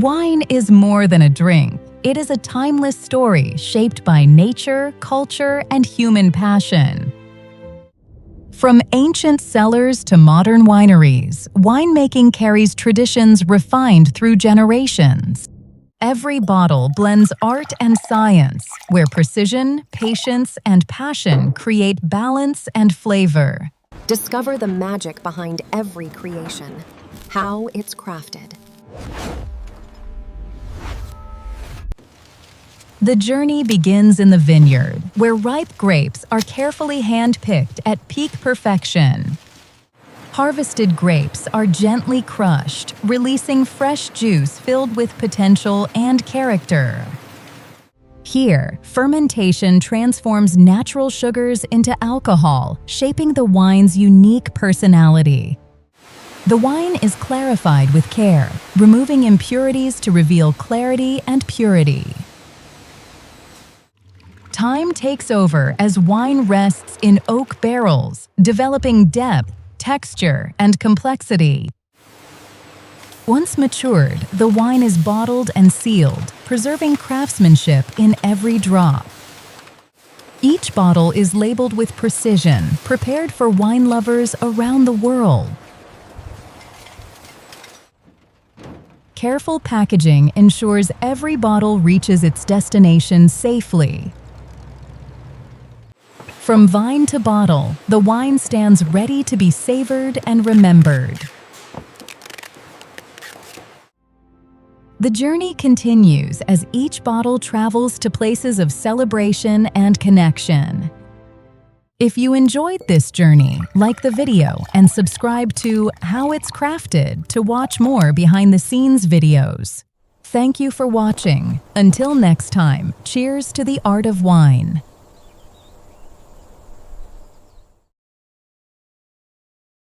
Wine is more than a drink. It is a timeless story shaped by nature, culture, and human passion. From ancient cellars to modern wineries, winemaking carries traditions refined through generations. Every bottle blends art and science, where precision, patience, and passion create balance and flavor. Discover the magic behind every creation, how it's crafted. The journey begins in the vineyard, where ripe grapes are carefully hand-picked at peak perfection. Harvested grapes are gently crushed, releasing fresh juice filled with potential and character. Here, fermentation transforms natural sugars into alcohol, shaping the wine's unique personality. The wine is clarified with care, removing impurities to reveal clarity and purity. Time takes over as wine rests in oak barrels, developing depth, texture, and complexity. Once matured, the wine is bottled and sealed, preserving craftsmanship in every drop. Each bottle is labeled with precision, prepared for wine lovers around the world. Careful packaging ensures every bottle reaches its destination safely. From vine to bottle, the wine stands ready to be savored and remembered. The journey continues as each bottle travels to places of celebration and connection. If you enjoyed this journey, like the video and subscribe to How It's Crafted to watch more behind-the-scenes videos. Thank you for watching. Until next time, cheers to the art of wine.